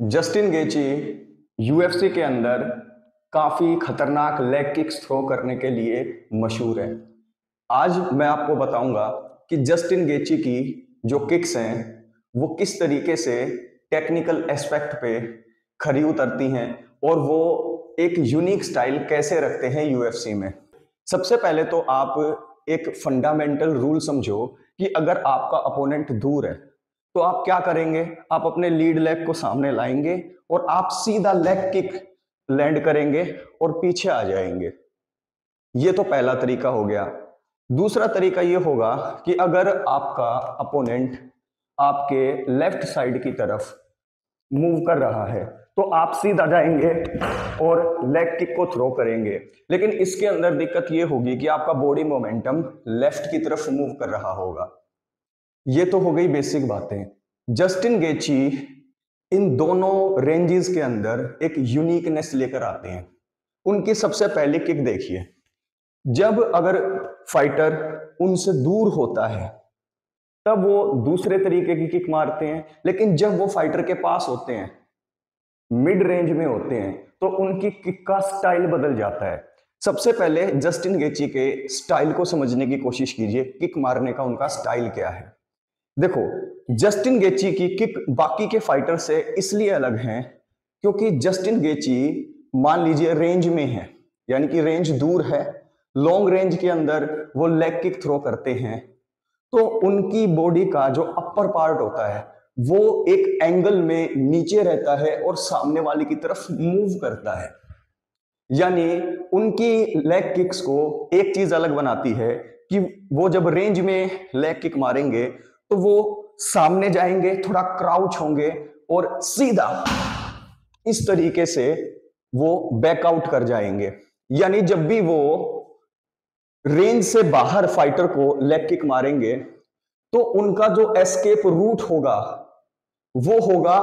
Justin गेची UFC के अंदर काफी खतरनाक लेग किक्स थ्रो करने के लिए मशहूर है। आज मैं आपको बताऊंगा कि जस्टिन गेची की जो किक्स हैं वो किस तरीके से टेक्निकल एस्पेक्ट पे खरी उतरती हैं और वो एक यूनिक स्टाइल कैसे रखते हैं यूएफसी में। सबसे पहले तो आप एक फंडामेंटल रूल समझो कि अगर आपका अपोनेंट दूर है तो आप क्या करेंगे, आप अपने लीड लेग को सामने लाएंगे और आप सीधा लेग किक लैंड करेंगे और पीछे आ जाएंगे। ये तो पहला तरीका हो गया। दूसरा तरीका ये होगा कि अगर आपका अपोनेंट आपके लेफ्ट साइड की तरफ मूव कर रहा है तो आप सीधा जाएंगे और लेग किक को थ्रो करेंगे, लेकिन इसके अंदर दिक्कत ये होगी कि आपका बॉडी मोमेंटम लेफ्ट की तरफ मूव कर रहा होगा। ये तो हो गई बेसिक बातें। जस्टिन गेची इन दोनों रेंजेस के अंदर एक यूनिकनेस लेकर आते हैं। उनकी सबसे पहले किक देखिए, जब अगर फाइटर उनसे दूर होता है तब वो दूसरे तरीके की किक मारते हैं, लेकिन जब वो फाइटर के पास होते हैं, मिड रेंज में होते हैं, तो उनकी किक का स्टाइल बदल जाता है। सबसे पहले जस्टिन गेची के स्टाइल को समझने की कोशिश कीजिए, किक मारने का उनका स्टाइल क्या है। देखो, जस्टिन गेची की किक बाकी के फाइटर से इसलिए अलग है क्योंकि जस्टिन गेची मान लीजिए रेंज में है, यानी कि रेंज दूर है, लॉन्ग रेंज के अंदर वो लेग किक थ्रो करते हैं, तो उनकी बॉडी का जो अपर पार्ट होता है वो एक एंगल में नीचे रहता है और सामने वाले की तरफ मूव करता है। यानी उनकी लेग किक्स को एक चीज अलग बनाती है कि वो जब रेंज में लेग किक मारेंगे तो वो सामने जाएंगे, थोड़ा क्राउच होंगे और सीधा इस तरीके से वो बैकआउट कर जाएंगे। यानी जब भी वो रेंज से बाहर फाइटर को लेग किक मारेंगे तो उनका जो एस्केप रूट होगा वो होगा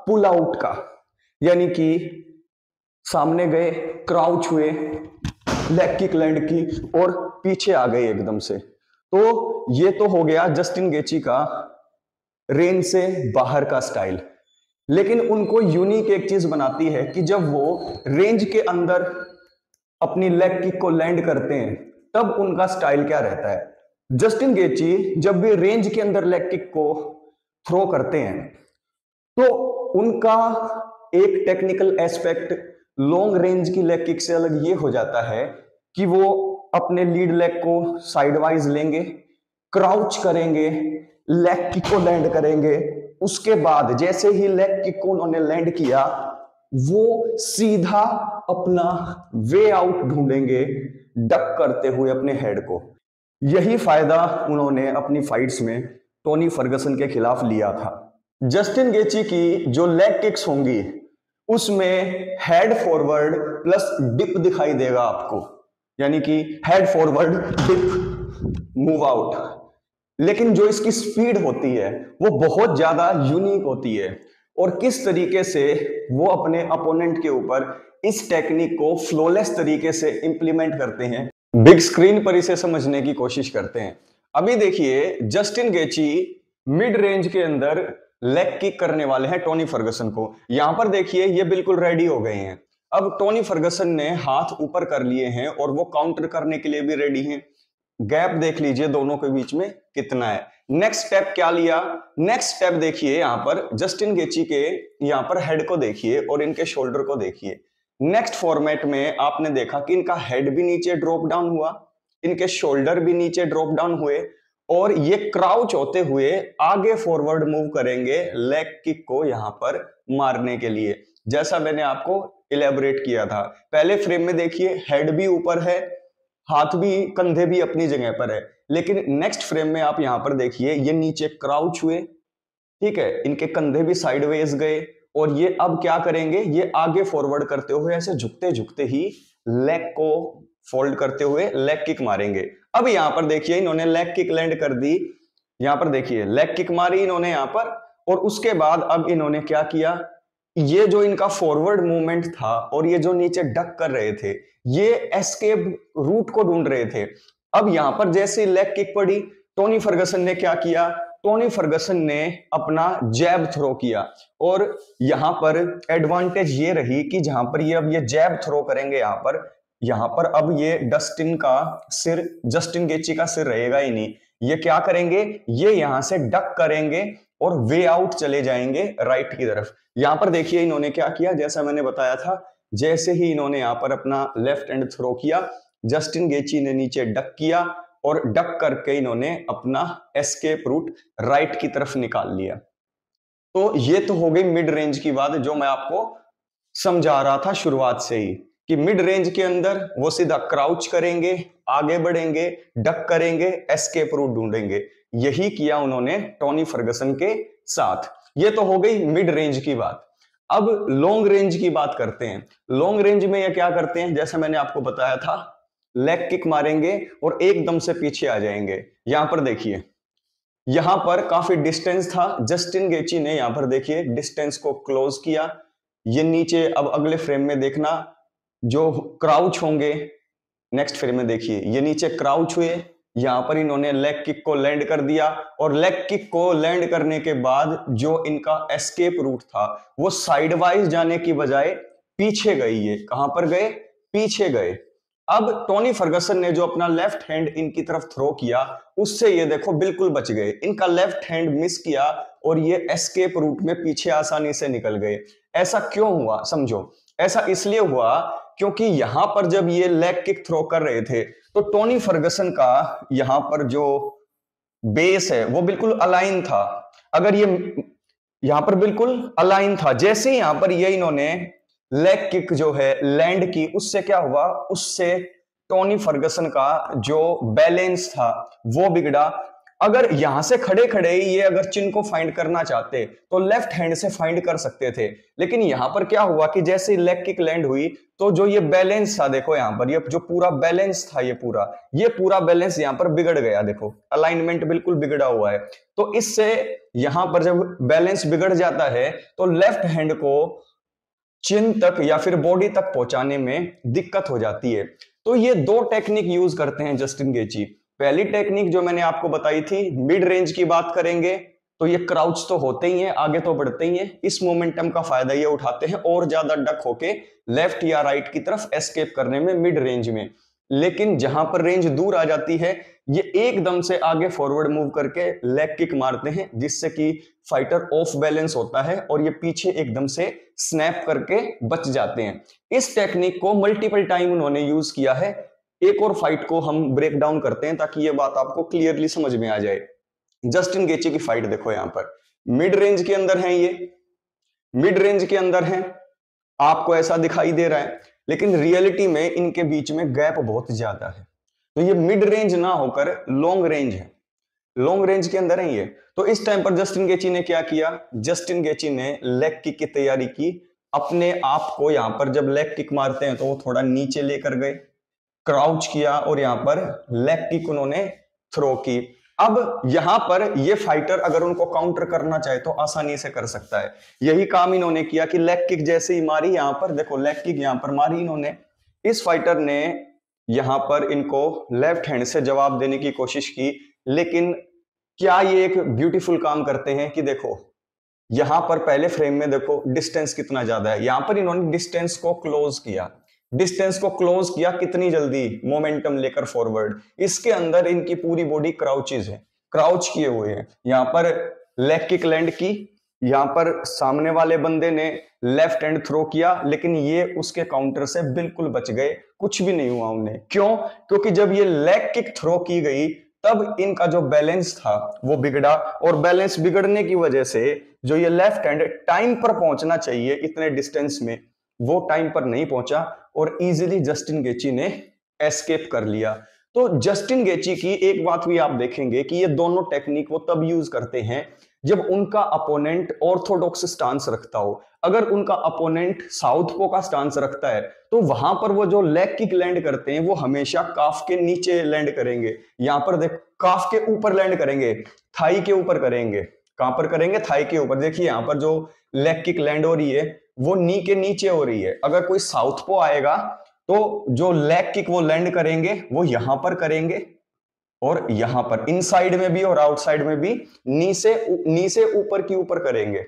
पुल आउट का, यानी कि सामने गए, क्राउच हुए, लेग किक लैंड की और पीछे आ गए एकदम से। तो ये तो हो गया जस्टिन गेची का रेंज से बाहर का स्टाइल। लेकिन उनको यूनिक एक चीज बनाती है कि जब वो रेंज के अंदर अपनी लेग किक को लैंड करते हैं तब उनका स्टाइल क्या रहता है। जस्टिन गेची जब भी रेंज के अंदर लेग किक को थ्रो करते हैं तो उनका एक टेक्निकल एस्पेक्ट लॉन्ग रेंज की लेग किक से अलग ये हो जाता है कि वो अपने लीड लेग को साइडवाइज लेंगे, क्राउच करेंगे, लेग किक को लैंड करेंगे। उसके बाद जैसे ही लेग किक को उन्होंने लैंड किया वो सीधा अपना वे आउट ढूंढेंगे, डक करते हुए अपने हेड को। यही फायदा उन्होंने अपनी फाइट्स में टोनी फर्गसन के खिलाफ लिया था। जस्टिन गेची की जो लेग किक्स होंगी उसमें हेड फॉरवर्ड प्लस डिप दिखाई देगा आपको, यानी कि head forward dip move out. लेकिन जो इसकी स्पीड होती है वो बहुत ज्यादा यूनिक होती है और किस तरीके से वो अपने अपोनेंट के ऊपर इस टेक्निक को फ्लॉलेस तरीके से इंप्लीमेंट करते हैं, बिग स्क्रीन पर इसे समझने की कोशिश करते हैं। अभी देखिए, जस्टिन गेची मिड रेंज के अंदर लेग किक करने वाले हैं टोनी फर्गसन को। यहां पर देखिए ये बिल्कुल रेडी हो गए हैं। अब टोनी फर्गसन ने हाथ ऊपर कर लिए हैं और वो काउंटर करने के लिए भी रेडी हैं। गैप देख लीजिए दोनों के बीच में कितना है। नेक्स्ट स्टेप क्या लिया, नेक्स्ट स्टेप देखिए, यहां पर जस्टिन गेची के यहां पर हेड को देखिए और इनके शोल्डर को देखिए। नेक्स्ट फॉर्मेट में आपने देखा कि इनका हेड भी नीचे ड्रॉप डाउन हुआ, इनके शोल्डर भी नीचे ड्रॉप डाउन हुए और ये क्राउच होते हुए आगे फॉरवर्ड मूव करेंगे लेग किक को यहां पर मारने के लिए, जैसा मैंने आपको इलेबोरेट किया था। पहले फ्रेम में देखिए हेड भी ऊपर है, हाथ भी, कंधे भी अपनी जगह पर है, लेकिन नेक्स्ट फ्रेम में आप यहां पर देखिए ये नीचे क्राउच हुए, ठीक है, इनके कंधे भी साइडवेज गए और ये अब क्या करेंगे, ये आगे फॉरवर्ड करते हुए ऐसे झुकते झुकते ही लेग को फोल्ड करते हुए लेग किक मारेंगे। अब यहां पर देखिए इन्होंने लेग किक लैंड कर दी, यहां पर देखिए लेग किक मारी इन्होंने यहां पर, और उसके बाद अब इन्होंने क्या किया, ये जो इनका फॉरवर्ड मूवमेंट था और ये जो नीचे डक कर रहे थे ये एस्केप रूट को ढूंढ रहे थे। अब यहां पर जैसे लेग किक पड़ी, टोनी फर्गसन ने क्या किया, टोनी फर्गसन ने अपना जैब थ्रो किया और यहां पर एडवांटेज ये रही कि जहां पर ये अब ये जैब थ्रो करेंगे यहां पर अब ये जस्टिन गेची का सिर रहेगा ही नहीं। ये क्या करेंगे, ये यहां से डक करेंगे और वे आउट चले जाएंगे राइट की तरफ। यहां पर देखिए इन्होंने क्या किया, जैसा मैंने बताया था, जैसे ही इन्होंने यहां पर अपना लेफ्ट हैंड थ्रो किया, जस्टिन गेची ने नीचे डक किया और डक करके इन्होंने अपना एस्केप रूट राइट की तरफ निकाल लिया। तो ये तो हो गई मिड रेंज की बात, जो मैं आपको समझा रहा था शुरुआत से ही कि मिड रेंज के अंदर वो सीधा क्राउच करेंगे, आगे बढ़ेंगे, डक करेंगे, एस्केप रूट ढूंढेंगे। यही किया उन्होंने टोनी फर्गसन के साथ। ये तो हो गई मिड रेंज की बात। अब लॉन्ग रेंज की बात करते हैं। लॉन्ग रेंज में ये क्या करते हैं, जैसे मैंने आपको बताया था, लेग किक मारेंगे और एकदम से पीछे आ जाएंगे। यहां पर देखिए, यहां पर काफी डिस्टेंस था, जस्टिन गेची ने यहां पर देखिए डिस्टेंस को क्लोज किया। ये नीचे अब अगले फ्रेम में देखना जो क्राउच होंगे, नेक्स्ट फ्रेम में देखिए ये नीचे क्राउच हुए, यहां पर इन्होंने लेग किक को लैंड कर दिया और लेग किक को लैंड करने के बाद जो इनका एस्केप रूट था वो साइडवाइज जाने की बजाय पीछे गई। ये कहां पर गए, पीछे गए। अब टोनी फर्गसन ने जो अपना लेफ्ट हैंड इनकी तरफ थ्रो किया उससे ये देखो बिल्कुल बच गए। इनका लेफ्ट हैंड मिस किया और ये एस्केप रूट में पीछे आसानी से निकल गए। ऐसा क्यों हुआ समझो, ऐसा इसलिए हुआ क्योंकि यहां पर जब ये लेग किक थ्रो कर रहे थे तो टोनी फर्गसन का यहां पर जो बेस है वो बिल्कुल अलाइन था। अगर ये यहां पर बिल्कुल अलाइन था, जैसे ही यहां पर ये इन्होंने लेग किक जो है लैंड की, उससे क्या हुआ, उससे टोनी फर्गसन का जो बैलेंस था वो बिगड़ा। अगर यहां से खड़े खड़े ही ये अगर चिन को फाइंड करना चाहते तो लेफ्ट हैंड से फाइंड कर सकते थे, लेकिन यहां पर क्या हुआ कि जैसे लेग किक लैंड हुई तो जो ये बैलेंस था, देखो यहां पर ये जो पूरा बैलेंस था, ये पूरा बैलेंस यहां पर बिगड़ गया। देखो अलाइनमेंट बिल्कुल बिगड़ा हुआ है। तो इससे यहां पर जब बैलेंस बिगड़ जाता है तो लेफ्ट हैंड को चिन तक या फिर बॉडी तक पहुंचाने में दिक्कत हो जाती है। तो ये दो टेक्निक यूज करते हैं जस्टिन गेची। पहली टेक्निक जो मैंने आपको बताई थी, मिड रेंज की बात करेंगे तो ये क्राउच तो होते ही हैं, आगे तो बढ़ते ही हैं, इस मोमेंटम का फायदा ये उठाते हैं और ज्यादा डक होके लेफ्ट या राइट की तरफ एस्केप करने में मिड रेंज में। लेकिन जहां पर रेंज दूर आ जाती है ये एकदम से आगे फॉरवर्ड मूव करके लेग किक मारते हैं, जिससे कि फाइटर ऑफ बैलेंस होता है और ये पीछे एकदम से स्नैप करके बच जाते हैं। इस टेक्निक को मल्टीपल टाइम उन्होंने यूज किया है। एक और फाइट को हम ब्रेक डाउन करते हैं ताकि ये बात आपको क्लियरली समझ में आ जाए। जस्टिन गेची की फाइट देखो, यहां पर मिड रेंज के अंदर है, ये मिड रेंज के अंदर है, आपको ऐसा दिखाई दे रहा है, लेकिन रियलिटी में इनके बीच में गैप बहुत ज्यादा है। तो ये मिड रेंज ना होकर लॉन्ग रेंज है, लॉन्ग रेंज के अंदर है ये। तो इस टाइम पर जस्टिन गेची ने क्या किया, जस्टिन गेची ने लेग किक की तैयारी की। अपने आप को यहां पर जब लेग किक मारते हैं तो वो थोड़ा नीचे लेकर गए, क्राउच किया और यहां पर लेग किक उन्होंने थ्रो की। अब यहां पर ये फाइटर अगर उनको काउंटर करना चाहे तो आसानी से कर सकता है। यही काम इन्होंने किया कि लेग किक जैसे ही मारी, यहां पर देखो लेग किक यहां पर मारी इन्होंने, इस फाइटर ने यहां पर इनको लेफ्ट हैंड से जवाब देने की कोशिश की। लेकिन क्या ये एक ब्यूटीफुल काम करते हैं कि देखो यहां पर पहले फ्रेम में देखो डिस्टेंस कितना ज्यादा है, यहां पर इन्होंने डिस्टेंस को क्लोज किया, डिस्टेंस को क्लोज किया कितनी जल्दी, मोमेंटम लेकर फॉरवर्ड। इसके अंदर इनकी पूरी बॉडी क्राउचेज है, क्राउच किए हुए हैं। यहां पर लेग किक लैंड की, यहां पर सामने वाले बंदे ने लेफ्ट हैंड थ्रो किया, लेकिन ये उसके काउंटर से बिल्कुल बच गए, कुछ भी नहीं हुआ उन्हें। क्यों? क्योंकि जब ये लेग किक थ्रो की गई तब इनका जो बैलेंस था वो बिगड़ा, और बैलेंस बिगड़ने की वजह से जो ये लेफ्ट हैंड टाइम पर पहुंचना चाहिए इतने डिस्टेंस में, वो टाइम पर नहीं पहुंचा और इजीली जस्टिन गेची ने एस्केप कर लिया। तो जस्टिन गेची की एक बात भी आप देखेंगे कि ये दोनों टेक्निक वो तब यूज करते हैं जब उनका अपोनेंट ऑर्थोडॉक्स स्टांस रखता हो। अगर उनका अपोनेंट साउथपो का स्टांस रखता है तो वहां पर वो जो लेग किक लैंड करते हैं वो हमेशा काफ के नीचे लैंड करेंगे। यहां पर देख काफ के ऊपर लैंड करेंगे, थाई के ऊपर करेंगे। कहां पर करेंगे? थाई के ऊपर। देखिए यहां पर जो लेग किक लैंड हो रही है वो नी के नीचे हो रही है। अगर कोई साउथपो आएगा तो जो लेग किक वो लैंड करेंगे वो यहां पर करेंगे और यहां पर इनसाइड में भी और आउटसाइड में भी नी से ऊपर की ऊपर करेंगे,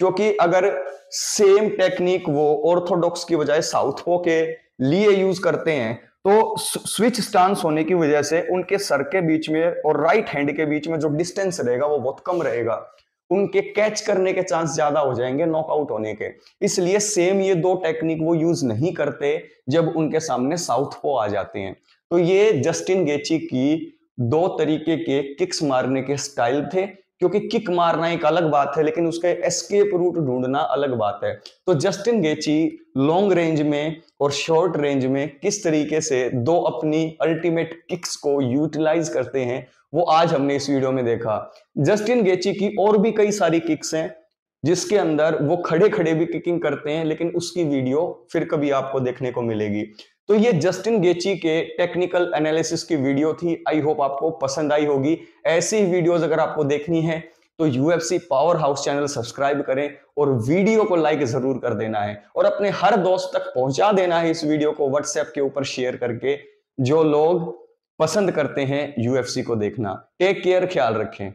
क्योंकि अगर सेम टेक्निक वो ऑर्थोडॉक्स की बजाय साउथपो के लिए यूज करते हैं तो स्विच स्टांस होने की वजह से उनके सर के बीच में और राइट हैंड के बीच में जो डिस्टेंस रहेगा वो बहुत कम रहेगा, उनके कैच करने के चांस ज्यादा हो जाएंगे नॉकआउट होने के। इसलिए सेम ये दो टेक्निक वो यूज नहीं करते जब उनके सामने साउथपो आ जाते हैं। तो ये जस्टिन गेची की दो तरीके के किक्स मारने के स्टाइल थे, क्योंकि किक मारना एक अलग बात है लेकिन उसका एस्केप रूट ढूंढना अलग बात है। तो जस्टिन गेची लॉन्ग रेंज में और शॉर्ट रेंज में किस तरीके से दो अपनी अल्टीमेट किक्स को यूटिलाइज करते हैं वो आज हमने इस वीडियो में देखा। जस्टिन गेची की और भी कई सारी किक्स हैं जिसके अंदर वो खड़े खड़े भी किकिंग करते हैं, लेकिन उसकी वीडियो फिर कभी आपको देखने को मिलेगी। तो ये जस्टिन गेची के टेक्निकल एनालिसिस की वीडियो थी। आई होप आपको पसंद आई होगी। ऐसी ही वीडियोस अगर आपको देखनी है तो UFC power house channel subscribe करें और वीडियो को लाइक जरूर कर देना है और अपने हर दोस्त तक पहुंचा देना है इस वीडियो को व्हाट्सएप के ऊपर शेयर करके, जो लोग पसंद करते हैं यूएफसी को देखना। टेक केयर, ख्याल रखें।